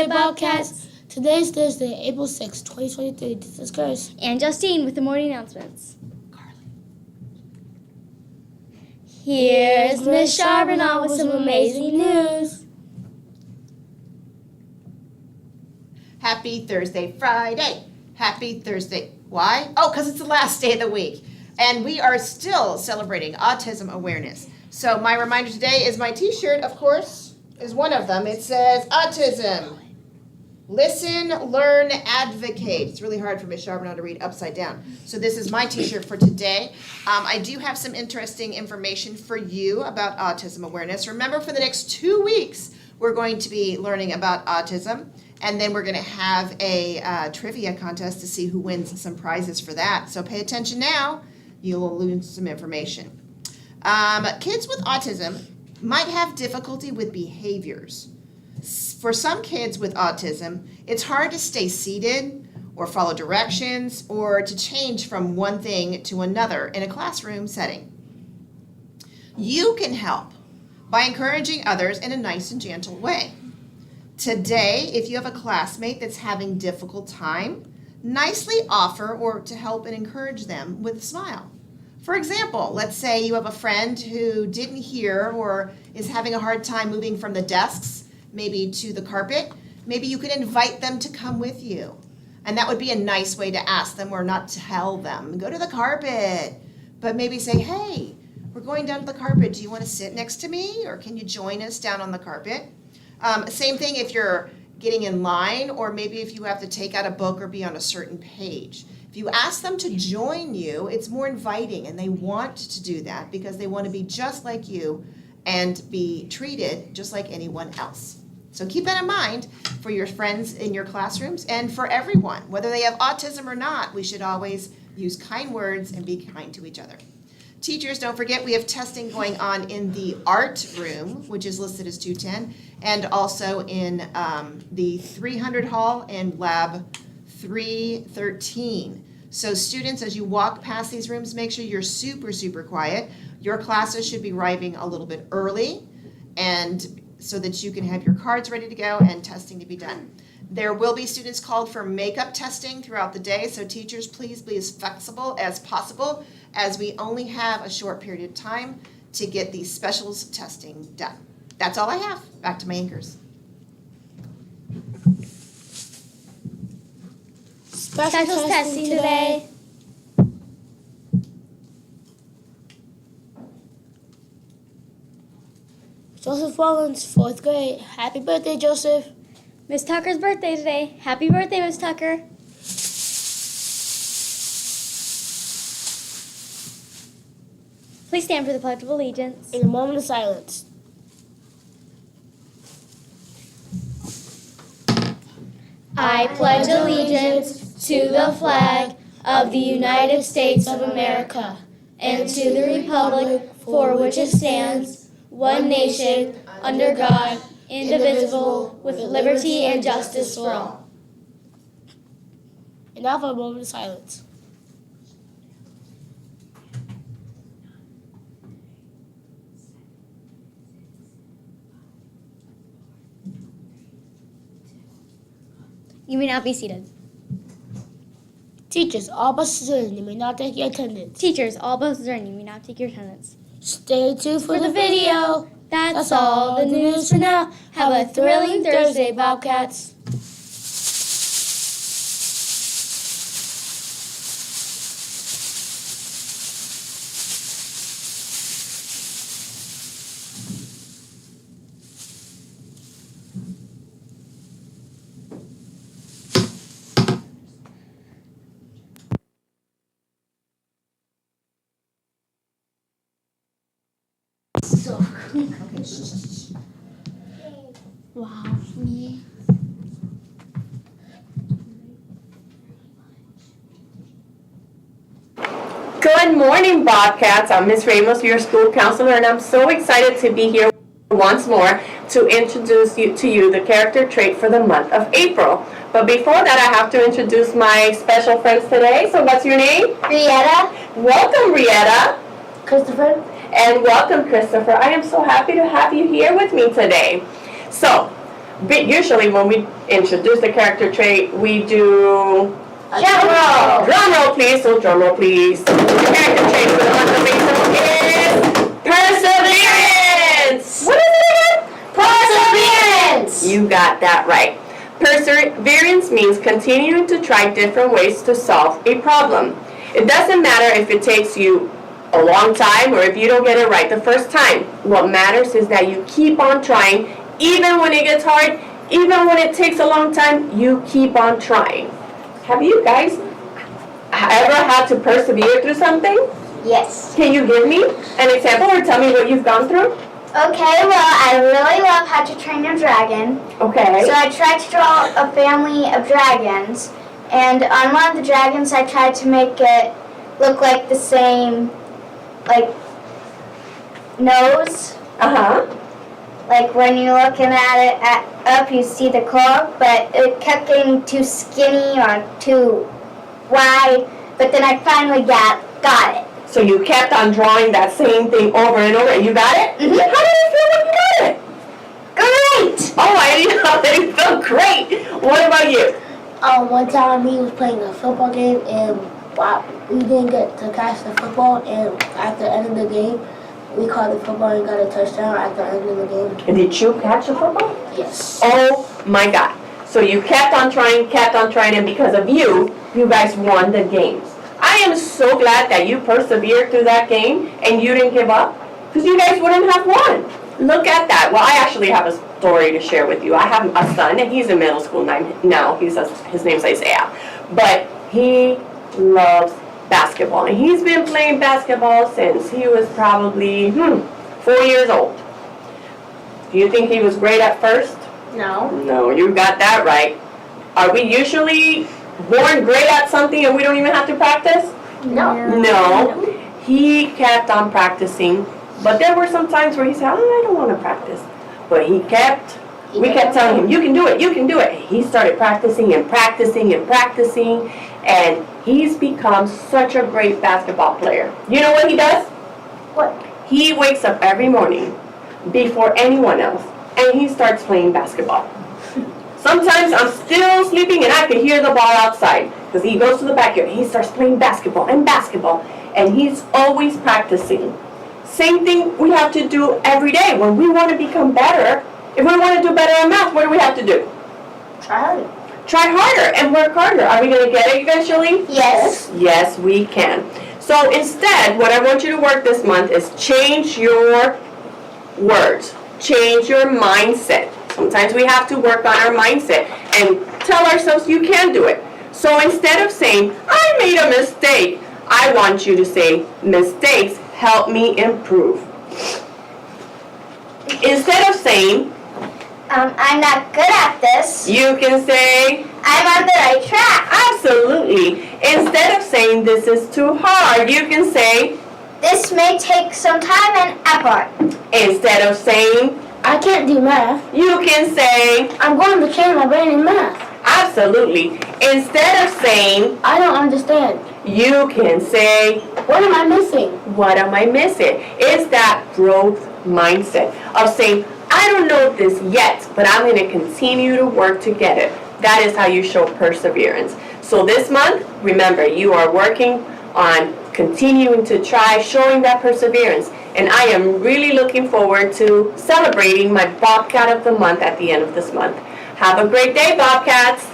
Thursday, Bobcats. Today is Thursday, April 6, 2023. This is Curse. And Justine with the morning announcements. Here's Miss Charbonneau with some amazing news. Happy Thursday, Friday. Happy Thursday. Why? Oh, because it's the last day of the week. And we are still celebrating Autism Awareness. So my reminder today is my t-shirt, of course, is one of them. It says Autism. Listen, learn, advocate. It's really hard for Miss Charbonneau to read upside down. So this is my t-shirt for today. I do have some interesting information for you about autism awareness. Remember, for the next 2 weeks, we're going to be learning about autism, and then we're going to have a trivia contest to see who wins some prizes for that. So pay attention now. You'll lose some information. Kids with autism might have difficulty with behaviors. For some kids with autism, it's hard to stay seated or follow directions or to change from one thing to another in a classroom setting. You can help by encouraging others in a nice and gentle way. Today, if you have a classmate that's having a difficult time, nicely offer or to help and encourage them with a smile. For example, let's say you have a friend who didn't hear or is having a hard time moving from the desks, maybe to the carpet. Maybe you could invite them to come with you. And that would be a nice way to ask them or not tell them, go to the carpet. But maybe say, hey, we're going down to the carpet. Do you want to sit next to me? Or can you join us down on the carpet? Same thing if you're getting in line, or maybe if you have to take out a book or be on a certain page. If you ask them to join you, it's more inviting, and they want to do that because they want to be just like you and be treated just like anyone else. So keep that in mind for your friends in your classrooms and for everyone. Whether they have autism or not, we should always use kind words and be kind to each other. Teachers, don't forget we have testing going on in the art room, which is listed as 210, and also in the 300 hall and lab 313. So students, as you walk past these rooms, make sure you're super, super quiet. Your classes should be arriving a little bit early, and so that you can have your cards ready to go and testing to be done. There will be students called for makeup testing throughout the day, so teachers, please be as flexible as possible, as we only have a short period of time to get these specials testing done. That's all I have. Back to my anchors. Special testing today. Joseph Rollins, 4th grade. Happy birthday, Joseph. Miss Tucker's birthday today. Happy birthday, Miss Tucker. Please stand for the Pledge of Allegiance. In a moment of silence. I pledge allegiance to the flag of the United States of America and to the republic for which it stands, one nation, under God, indivisible, with liberty and justice for all. And now for a moment of silence. You may now be seated. Teachers, all buses are in. You may not take your attendance. Teachers, all buses are in. You may now take your attendance. Stay tuned for the video. That's all the news for now. Have a thrilling Thursday, Bobcats. Wow, me. Good morning, Bobcats. I'm Ms. Ramos, your school counselor, and I'm so excited to be here once more to introduce to you the character trait for the month of April. But before that, I have to introduce my special friends today. So what's your name? Rietta. Welcome, Rietta. Christopher. And welcome, Christopher. I am so happy to have you here with me today. So, But usually when we introduce the character trait, we do Drum roll. drum roll, please. So drum roll, please. The character trait for the month of April is perseverance. What is it again? Perseverance. You got that right. Perseverance means continuing to try different ways to solve a problem. It doesn't matter if it takes you a long time or if you don't get it right the first time. What matters is that you keep on trying, even when it gets hard, even when it takes a long time, you keep on trying. Have you guys ever had to persevere through something? Yes. Can you give me an example or tell me what you've gone through? Okay, well, I really love How to Train Your Dragon. Okay. So I tried to draw a family of dragons, and on one of the dragons I tried to make it look like the same, like, nose. Uh-huh. Like when you're looking at it up, you see the claw, but it kept getting too skinny or too wide, but then I finally got it. So you kept on drawing that same thing over and over, and you got it? Mhm. How did it feel when you got it? Great! Oh, I didn't know that it felt great. What about you? One time he was playing a football game and we didn't get to catch the football, and at the end of the game, we caught the football and got a touchdown at the end of the game. And did you catch the football? Yes. Oh my God. So you kept on trying, and because of you, you guys won the games. I am so glad that you persevered through that game and you didn't give up, because you guys wouldn't have won. Look at that. Well, I actually have a story to share with you. I have a son, and he's in middle school now. His name's Isaiah. But he loves basketball, and he's been playing basketball since he was probably 4 years old. Do you think he was great at first? No. No, you got that right. Are we usually born great at something and we don't even have to practice? No. He kept on practicing, but there were some times where he said, I don't want to practice. But we kept telling him, you can do it, you can do it. He started practicing and practicing and practicing, and he's become such a great basketball player. You know what he does? What? He wakes up every morning before anyone else, and he starts playing basketball. Sometimes I'm still sleeping and I can hear the ball outside, because he goes to the backyard. He starts playing basketball, and he's always practicing. Same thing we have to do every day when we want to become better. If we want to do better in math, what do we have to do? Try harder. Try harder and work harder. Are we going to get it eventually? Yes. Yes, we can. So instead, what I want you to work this month is change your words. Change your mindset. Sometimes we have to work on our mindset and tell ourselves you can do it. So instead of saying, I made a mistake, I want you to say, mistakes help me improve. Instead of saying, I'm not good at this, you can say, I'm on the right track. absolutely. Instead of saying, this is too hard, you can say, This may take some time and effort. instead of saying, I can't do math. you can say, I'm going to train my brain in math. absolutely. Instead of saying, I don't understand. you can say, What am I missing? what am I missing? It's that growth mindset of saying, I don't know this yet, but I'm going to continue to work to get it. That is how you show perseverance. So this month, remember, you are working on continuing to try, showing that perseverance. And I am really looking forward to celebrating my Bobcat of the Month at the end of this month. Have a great day, Bobcats!